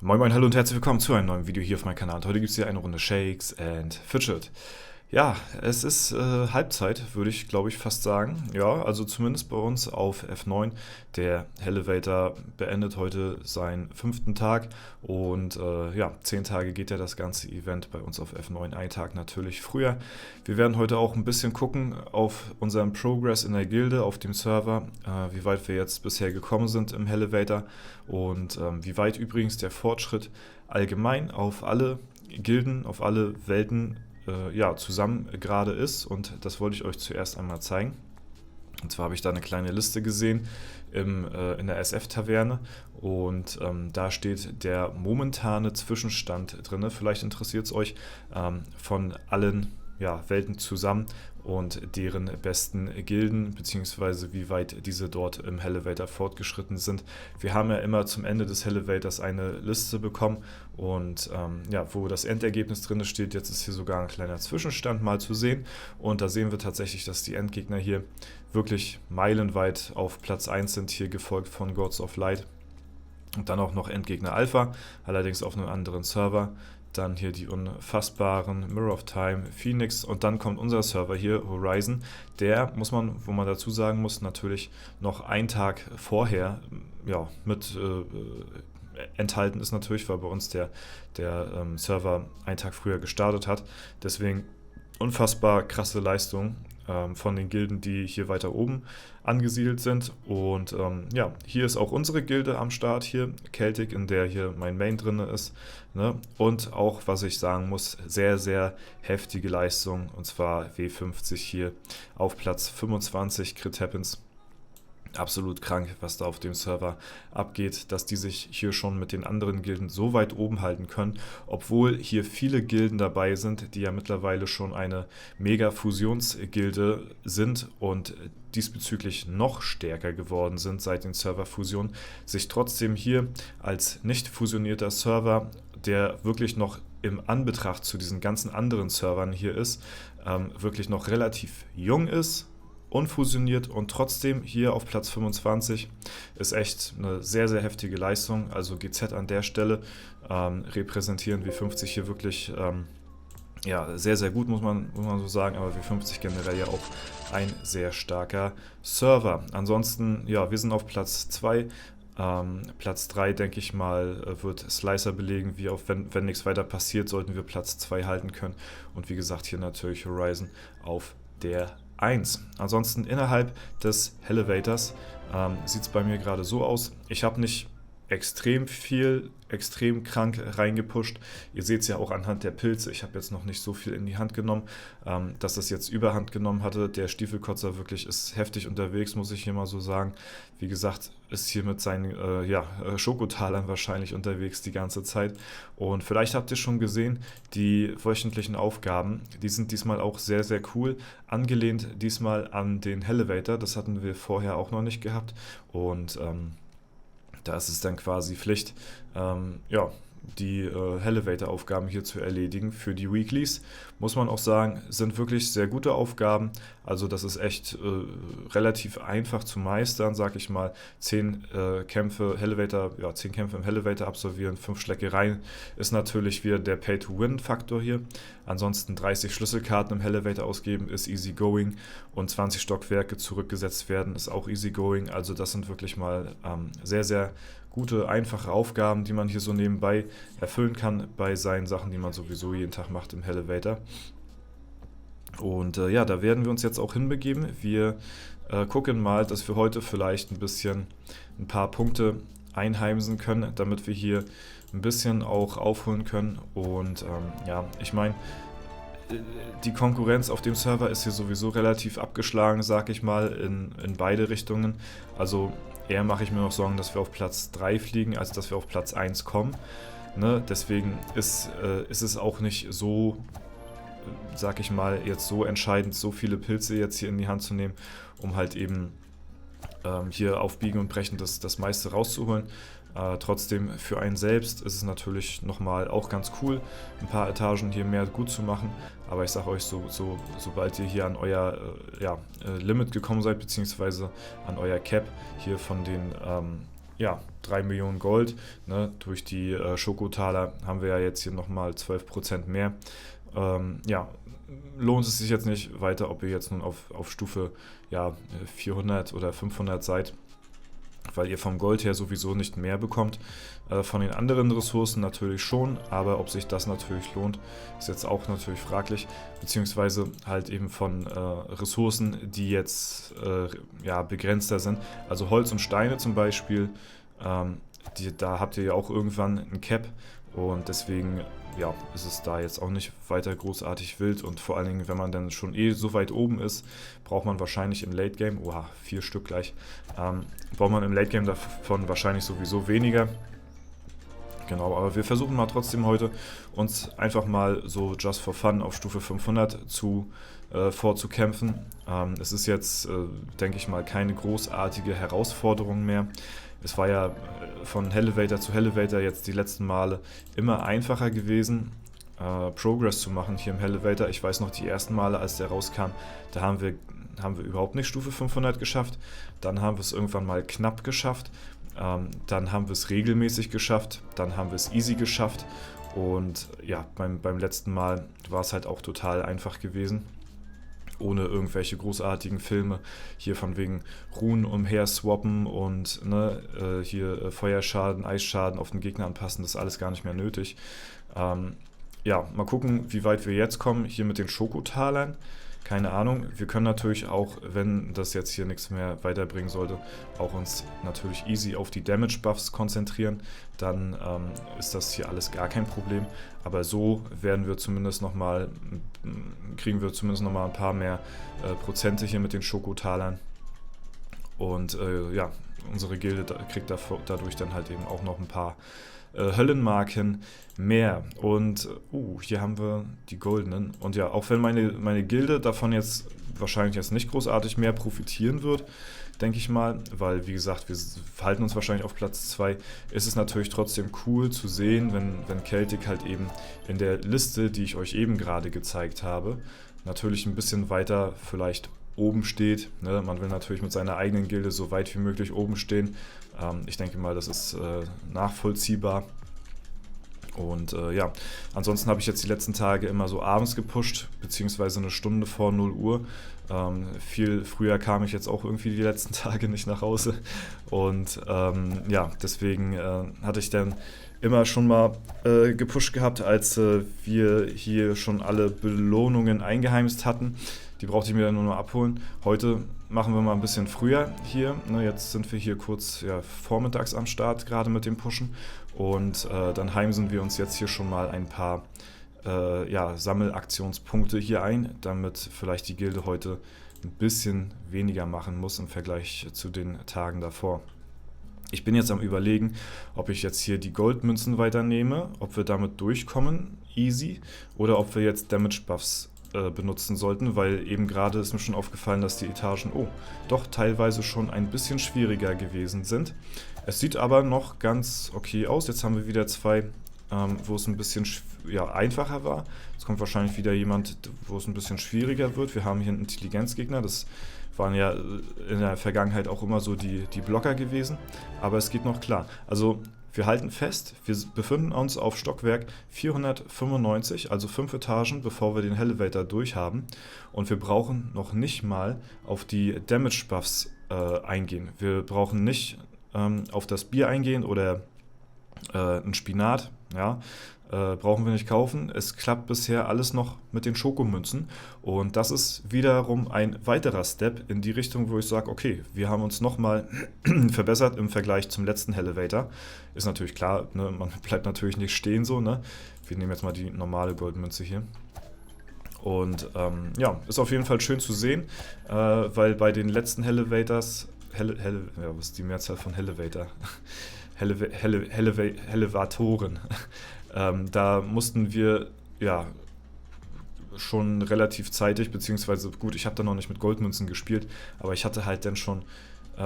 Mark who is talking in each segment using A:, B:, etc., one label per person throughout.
A: Moin moin, hallo und herzlich willkommen zu einem neuen Video hier auf meinem Kanal. Heute gibt es hier eine Runde Shakes and Fidget. Ja, es ist Halbzeit, würde ich glaube ich fast sagen. Ja, also zumindest bei uns auf F9. Der Elevator beendet heute seinen 5. Tag und ja, 10 Tage geht ja das ganze Event bei uns auf F9, ein Tag natürlich früher. Wir werden heute auch ein bisschen gucken auf unseren Progress in der Gilde, auf dem Server, wie weit wir jetzt bisher gekommen sind im Elevator und wie weit übrigens der Fortschritt allgemein auf alle Gilden, auf alle Welten ja, zusammen gerade ist, und das wollte ich euch zuerst einmal zeigen. Und zwar habe ich da eine kleine Liste gesehen in der SF-Taverne und da steht der momentane Zwischenstand drin. Vielleicht interessiert es euch von allen Welten zusammen und deren besten Gilden, beziehungsweise wie weit diese dort im Elevator fortgeschritten sind. Wir haben ja immer zum Ende des Elevators eine Liste bekommen und ja, wo das Endergebnis drin steht. Jetzt ist hier sogar ein kleiner Zwischenstand mal zu sehen und da sehen wir tatsächlich, dass die Endgegner hier wirklich meilenweit auf Platz 1 sind, hier gefolgt von Gods of Light und dann auch noch Endgegner Alpha, allerdings auf einem anderen Server. Dann hier die unfassbaren Mirror of Time, Phoenix und dann kommt unser Server hier, Horizon. Der wo man dazu sagen muss, natürlich noch einen Tag vorher mit enthalten ist natürlich, weil bei uns der Server einen Tag früher gestartet hat. Deswegen unfassbar krasse Leistung von den Gilden, die hier weiter oben angesiedelt sind. Und ja, hier ist auch unsere Gilde am Start hier, Celtic, in der hier mein Main drin ist. Ne? Und auch, was ich sagen muss, sehr, sehr heftige Leistung, und zwar W50 hier auf Platz 25, Crit Happens. Absolut krank, was da auf dem Server abgeht, dass die sich hier schon mit den anderen Gilden so weit oben halten können, obwohl hier viele Gilden dabei sind, die ja mittlerweile schon eine Mega-Fusionsgilde sind und diesbezüglich noch stärker geworden sind seit den Serverfusionen, sich trotzdem hier als nicht fusionierter Server, der wirklich noch im Anbetracht zu diesen ganzen anderen Servern hier ist, wirklich noch relativ jung ist, unfusioniert und trotzdem hier auf Platz 25 ist echt eine sehr, sehr heftige Leistung. Also GZ an der Stelle repräsentieren W50 hier wirklich sehr, sehr gut, muss man so sagen, aber W50 generell ja auch ein sehr starker Server. Ansonsten, ja, wir sind auf Platz 2. Platz 3, denke ich mal, wird Slicer belegen, wie auch wenn nichts weiter passiert, sollten wir Platz 2 halten können. Und wie gesagt, hier natürlich Horizon auf der 1. Ansonsten innerhalb des Elevators sieht es bei mir gerade so aus. Ich habe nicht extrem krank reingepusht. Ihr seht es ja auch anhand der Pilze. Ich habe jetzt noch nicht so viel in die Hand genommen, dass das jetzt Überhand genommen hatte. Der Stiefelkotzer wirklich ist heftig unterwegs, muss ich hier mal so sagen. Wie gesagt, ist hier mit seinen Schokotalern wahrscheinlich unterwegs die ganze Zeit. Und vielleicht habt ihr schon gesehen, die wöchentlichen Aufgaben, die sind diesmal auch sehr, sehr cool. Angelehnt diesmal an den Elevator. Das hatten wir vorher auch noch nicht gehabt. Und da ist es dann quasi Pflicht, die Elevator-Aufgaben hier zu erledigen für die Weeklies. Muss man auch sagen, sind wirklich sehr gute Aufgaben. Also das ist echt relativ einfach zu meistern, sag ich mal. 10 Kämpfe im Elevator absolvieren, 5 Schleckereien ist natürlich wieder der Pay-to-Win-Faktor hier. Ansonsten 30 Schlüsselkarten im Elevator ausgeben ist easy going und 20 Stockwerke zurückgesetzt werden ist auch easy going. Also das sind wirklich mal sehr, sehr gute, einfache Aufgaben, die man hier so nebenbei erfüllen kann bei seinen Sachen, die man sowieso jeden Tag macht im Elevator. Und ja, da werden wir uns jetzt auch hinbegeben. Wir gucken mal, dass wir heute vielleicht ein paar Punkte einheimsen können, damit wir hier ein bisschen auch aufholen können. Und ja, ich meine, die Konkurrenz auf dem Server ist hier sowieso relativ abgeschlagen, sag ich mal, in beide Richtungen. Also eher mache ich mir noch Sorgen, dass wir auf Platz 3 fliegen, als dass wir auf Platz 1 kommen. Ne? Deswegen ist es auch nicht so, sag ich mal, jetzt so entscheidend, so viele Pilze jetzt hier in die Hand zu nehmen, um halt eben hier auf Biegen und Brechen das meiste rauszuholen. Trotzdem für einen selbst ist es natürlich nochmal auch ganz cool, ein paar Etagen hier mehr gut zu machen. Aber ich sage euch, sobald ihr hier an euer Limit gekommen seid, beziehungsweise an euer Cap hier von den 3 Millionen Gold, ne, durch die Schokotaler haben wir ja jetzt hier nochmal 12% mehr. Lohnt es sich jetzt nicht weiter, ob ihr jetzt nun auf Stufe 400 oder 500 seid, weil ihr vom Gold her sowieso nicht mehr bekommt. Von den anderen Ressourcen natürlich schon, aber ob sich das natürlich lohnt, ist jetzt auch natürlich fraglich, beziehungsweise halt eben von Ressourcen, die jetzt begrenzter sind. Also Holz und Steine zum Beispiel, da habt ihr ja auch irgendwann ein Cap und deswegen ist es da jetzt auch nicht weiter großartig wild und vor allen Dingen, wenn man dann schon so weit oben ist, braucht man wahrscheinlich im Late Game, 4 Stück gleich, braucht man im Late Game davon wahrscheinlich sowieso weniger. Genau, aber wir versuchen mal trotzdem heute uns einfach mal so just for fun auf Stufe 500 vorzukämpfen. Es ist jetzt, denke ich mal, keine großartige Herausforderung mehr. Es war ja von Elevator zu Elevator jetzt die letzten Male immer einfacher gewesen, Progress zu machen hier im Elevator. Ich weiß noch, die ersten Male, als der rauskam, da haben wir überhaupt nicht Stufe 500 geschafft. Dann haben wir es irgendwann mal knapp geschafft. Dann haben wir es regelmäßig geschafft. Dann haben wir es easy geschafft. Und ja, beim letzten Mal war es halt auch total einfach gewesen. Ohne irgendwelche großartigen Filme, hier von wegen Runen umher swappen und hier Feuerschaden, Eisschaden auf den Gegner anpassen, das ist alles gar nicht mehr nötig. Mal gucken, wie weit wir jetzt kommen, hier mit den Schokotalern. Keine Ahnung, wir können natürlich auch, wenn das jetzt hier nichts mehr weiterbringen sollte, auch uns natürlich easy auf die Damage Buffs konzentrieren, dann ist das hier alles gar kein Problem, aber so kriegen wir zumindest nochmal ein paar mehr Prozente hier mit den Schokotalern und unsere Gilde kriegt dadurch dann halt eben auch noch ein paar Höllenmarken mehr. Und hier haben wir die goldenen. Und ja, auch wenn meine Gilde davon jetzt wahrscheinlich jetzt nicht großartig mehr profitieren wird, denke ich mal, weil wie gesagt, wir halten uns wahrscheinlich auf Platz 2, ist es natürlich trotzdem cool zu sehen, wenn Celtic halt eben in der Liste, die ich euch eben gerade gezeigt habe, natürlich ein bisschen weiter vielleicht oben steht. Ne? Man will natürlich mit seiner eigenen Gilde so weit wie möglich oben stehen. Ich denke mal, das ist nachvollziehbar. Und ansonsten habe ich jetzt die letzten Tage immer so abends gepusht, beziehungsweise eine Stunde vor 0 Uhr. Viel früher kam ich jetzt auch irgendwie die letzten Tage nicht nach Hause. Und deswegen hatte ich dann immer schon mal gepusht gehabt, als wir hier schon alle Belohnungen eingeheimst hatten. Die brauchte ich mir dann nur noch abholen. Heute machen wir mal ein bisschen früher hier. Ne, jetzt sind wir hier kurz vormittags am Start, gerade mit dem Pushen. Und dann heimsen wir uns jetzt hier schon mal ein paar Sammelaktionspunkte hier ein, damit vielleicht die Gilde heute ein bisschen weniger machen muss im Vergleich zu den Tagen davor. Ich bin jetzt am Überlegen, ob ich jetzt hier die Goldmünzen weiternehme, ob wir damit durchkommen, easy, oder ob wir jetzt Damage Buffs benutzen sollten, weil eben gerade ist mir schon aufgefallen, dass die Etagen doch teilweise schon ein bisschen schwieriger gewesen sind. Es sieht aber noch ganz okay aus. Jetzt haben wir wieder 2, wo es ein bisschen einfacher war. Jetzt kommt wahrscheinlich wieder jemand, wo es ein bisschen schwieriger wird. Wir haben hier einen Intelligenzgegner, das waren ja in der Vergangenheit auch immer so die Blocker gewesen, aber es geht noch klar. Also wir halten fest, wir befinden uns auf Stockwerk 495, also 5 Etagen, bevor wir den Elevator durchhaben. Und wir brauchen noch nicht mal auf die Damage Buffs eingehen. Wir brauchen nicht auf das Bier eingehen oder ein Spinat, brauchen wir nicht kaufen. Es klappt bisher alles noch mit den Schokomünzen und das ist wiederum ein weiterer Step in die Richtung, wo ich sage, okay, wir haben uns nochmal verbessert im Vergleich zum letzten Elevator. Ist natürlich klar, ne, man bleibt natürlich nicht stehen so, ne? Wir nehmen jetzt mal die normale Goldmünze hier. Und ist auf jeden Fall schön zu sehen, weil bei den letzten Elevators, was ist die Mehrzahl von Elevator? Elevatoren. Da mussten wir schon relativ zeitig, beziehungsweise gut, ich habe da noch nicht mit Goldmünzen gespielt, aber ich hatte halt dann schon,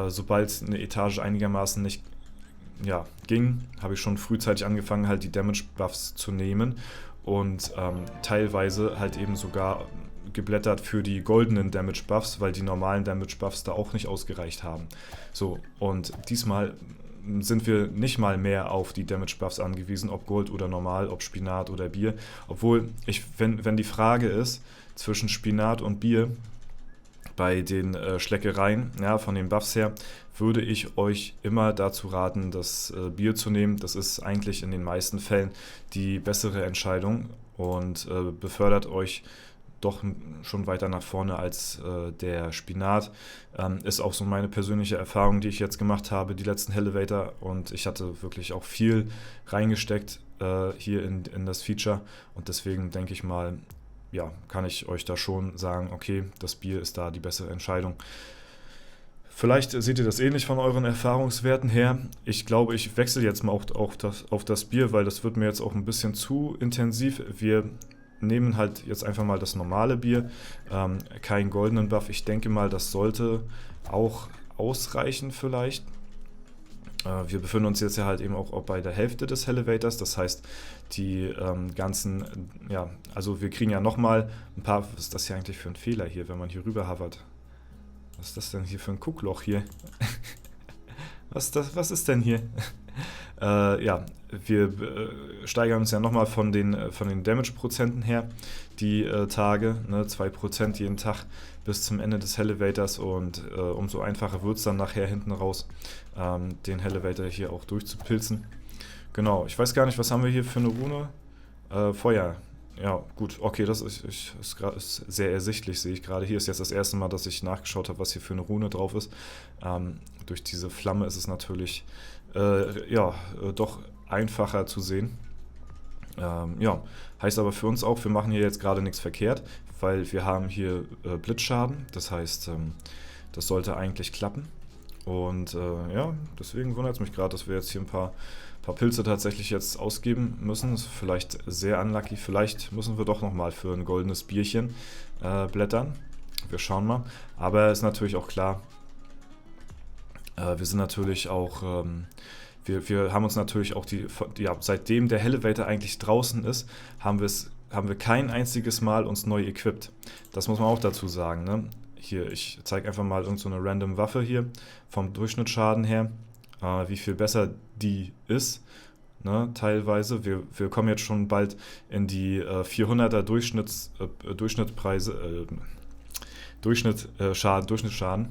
A: sobald eine Etage einigermaßen nicht ja, ging, habe ich schon frühzeitig angefangen, halt die Damage Buffs zu nehmen und teilweise halt eben sogar geblättert für die goldenen Damage Buffs, weil die normalen Damage Buffs da auch nicht ausgereicht haben. So, und diesmal sind wir nicht mal mehr auf die Damage Buffs angewiesen, ob Gold oder normal, ob Spinat oder Bier. Obwohl, wenn die Frage ist zwischen Spinat und Bier bei den Schleckereien, ja, von den Buffs her, würde ich euch immer dazu raten, das Bier zu nehmen. Das ist eigentlich in den meisten Fällen die bessere Entscheidung und befördert euch doch schon weiter nach vorne als der Spinat. Ist auch so meine persönliche Erfahrung, die ich jetzt gemacht habe, die letzten Elevator. Und ich hatte wirklich auch viel reingesteckt hier in das Feature. Und deswegen denke ich mal, ja, kann ich euch da schon sagen, okay, das Bier ist da die bessere Entscheidung. Vielleicht seht ihr das ähnlich von euren Erfahrungswerten her. Ich glaube, ich wechsle jetzt mal auf das Bier, weil das wird mir jetzt auch ein bisschen zu intensiv. Wir nehmen halt jetzt einfach mal das normale Bier, keinen goldenen Buff. Ich denke mal, das sollte auch ausreichen vielleicht. Wir befinden uns jetzt ja halt eben auch bei der Hälfte des Elevators, das heißt, die ganzen, ja, also wir kriegen ja nochmal ein paar, was ist das hier eigentlich für ein Fehler hier, wenn man hier rüber hovert? Was ist das denn hier für ein Guckloch hier? Was ist denn hier? Ja, wir steigern uns ja nochmal von den Damage-Prozenten her, die Tage, ne, 2% jeden Tag bis zum Ende des Elevators und umso einfacher wird es dann nachher hinten raus, den Elevator hier auch durchzupilzen. Genau, ich weiß gar nicht, was haben wir hier für eine Rune? Feuer. Ja, gut, okay, das ist sehr ersichtlich, sehe ich gerade. Hier ist jetzt das erste Mal, dass ich nachgeschaut habe, was hier für eine Rune drauf ist. Durch diese Flamme ist es natürlich doch einfacher zu sehen. Ja, heißt aber für uns auch, wir machen hier jetzt gerade nichts verkehrt, weil wir haben hier Blitzschaden. Das heißt, das sollte eigentlich klappen. Und ja, deswegen wundert es mich gerade, dass wir jetzt hier ein paar Pilze tatsächlich jetzt ausgeben müssen. Das ist vielleicht sehr unlucky. Vielleicht müssen wir doch nochmal für ein goldenes Bierchen blättern. Wir schauen mal. Aber ist natürlich auch klar, wir sind natürlich auch, wir haben uns natürlich auch seitdem der Elevator eigentlich draußen ist, haben wir kein einziges Mal uns neu equipped. Das muss man auch dazu sagen, ne? Hier, ich zeige einfach mal irgend so eine random Waffe hier vom Durchschnittsschaden her, wie viel besser die ist, ne, teilweise. Wir kommen jetzt schon bald in die 400er Durchschnittsschaden,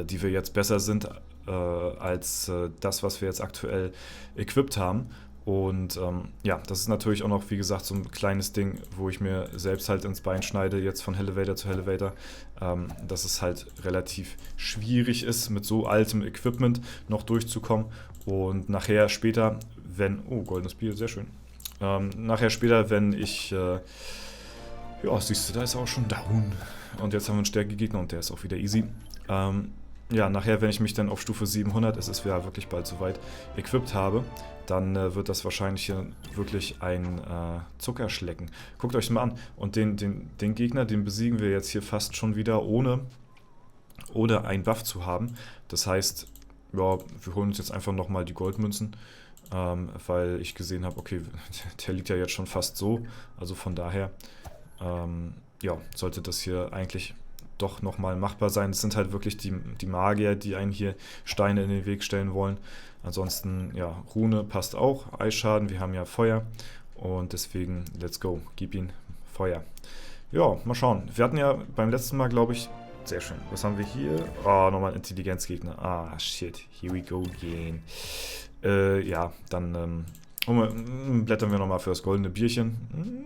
A: die wir jetzt besser sind als das, was wir jetzt aktuell equipped haben. Und ja, das ist natürlich auch noch, wie gesagt, so ein kleines Ding, wo ich mir selbst halt ins Bein schneide, jetzt von Elevator zu Elevator, dass es halt relativ schwierig ist, mit so altem Equipment noch durchzukommen. Und nachher später, goldenes Bier, sehr schön. Nachher später, wenn ich, ja, siehst du, da ist er auch schon down. Und jetzt haben wir einen Stärkegegner und der ist auch wieder easy. Ja, nachher, wenn ich mich dann auf Stufe 700, es ist ja wirklich bald soweit, equipped habe, dann wird das wahrscheinlich hier wirklich ein Zuckerschlecken. Guckt euch mal an. Und den Gegner, den besiegen wir jetzt hier fast schon wieder ohne einen Buff zu haben. Das heißt, ja, wir holen uns jetzt einfach nochmal die Goldmünzen, weil ich gesehen habe, okay, der liegt ja jetzt schon fast so. Also von daher, ja, sollte das hier eigentlich doch nochmal machbar sein. Es sind halt wirklich die Magier, die einen hier Steine in den Weg stellen wollen. Ansonsten, ja, Rune passt auch, Eisschaden, wir haben ja Feuer und deswegen, let's go, gib ihn Feuer. Ja, mal schauen. Wir hatten ja beim letzten Mal, glaube ich, sehr schön. Was haben wir hier? Oh, nochmal ein Intelligenzgegner. Ah, shit, here we go again. Ja, dann blättern wir nochmal für das goldene Bierchen.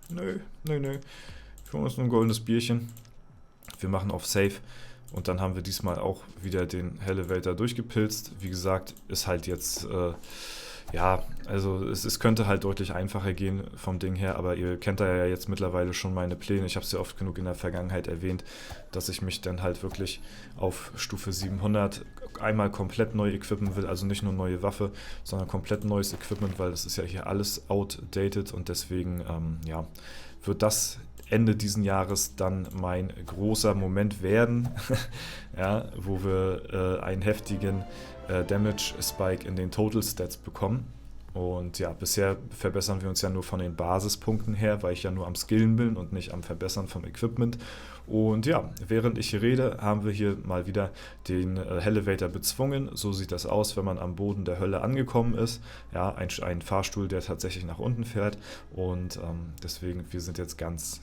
A: Nö. Für uns ein goldenes Bierchen. Wir machen auf Safe. Und dann haben wir diesmal auch wieder den Elevator durchgepilzt. Wie gesagt, ist halt jetzt, ja, also es könnte halt deutlich einfacher gehen vom Ding her, aber ihr kennt da ja jetzt mittlerweile schon meine Pläne. Ich habe es ja oft genug in der Vergangenheit erwähnt, dass ich mich dann halt wirklich auf Stufe 700 einmal komplett neu equippen will. Also nicht nur neue Waffe, sondern komplett neues Equipment, weil das ist ja hier alles outdated und deswegen, ja, wird das Ende diesen Jahres dann mein großer Moment werden, ja, wo wir einen heftigen Damage Spike in den Total Stats bekommen. Und ja, bisher verbessern wir uns ja nur von den Basispunkten her, weil ich ja nur am Skillen bin und nicht am Verbessern vom Equipment. Und ja, während ich hier rede, haben wir hier mal wieder den Elevator bezwungen. So sieht das aus, wenn man am Boden der Hölle angekommen ist. Ja, ein Fahrstuhl, der tatsächlich nach unten fährt. Und deswegen, wir sind jetzt ganz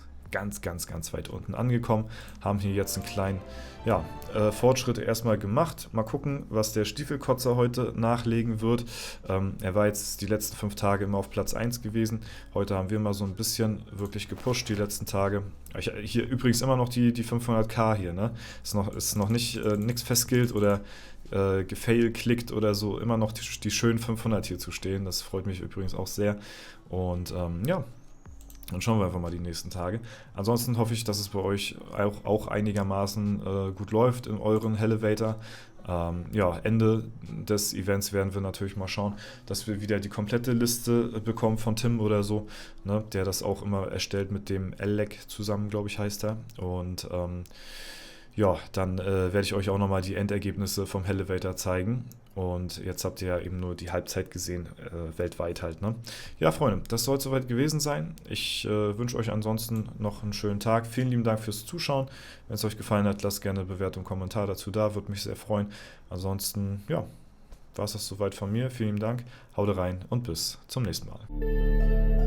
A: weit unten angekommen, haben hier jetzt einen kleinen Fortschritt erstmal gemacht. Mal gucken, was der Stiefelkotzer heute nachlegen wird. Er war jetzt die letzten 5 Tage immer auf Platz 1 gewesen. Heute haben wir mal so ein bisschen wirklich gepusht die letzten Tage. Hier übrigens immer noch die 500k hier, ne? Ist noch nicht nichts festgilt oder gefail-klickt oder so. Immer noch die schönen 500 hier zu stehen. Das freut mich übrigens auch sehr. Und dann schauen wir einfach mal die nächsten Tage. Ansonsten hoffe ich, dass es bei euch auch einigermaßen gut läuft in euren Elevator. Ende des Events werden wir natürlich mal schauen, dass wir wieder die komplette Liste bekommen von Tim oder so, ne, der das auch immer erstellt mit dem Elec zusammen, glaube ich, heißt er. Und dann werde ich euch auch nochmal die Endergebnisse vom Elevator zeigen. Und jetzt habt ihr ja eben nur die Halbzeit gesehen, weltweit halt, ne? Ja, Freunde, das soll es soweit gewesen sein. Ich wünsche euch ansonsten noch einen schönen Tag. Vielen lieben Dank fürs Zuschauen. Wenn es euch gefallen hat, lasst gerne eine Bewertung, Kommentar dazu da, würde mich sehr freuen. Ansonsten, war es das soweit von mir. Vielen lieben Dank, haut rein und bis zum nächsten Mal.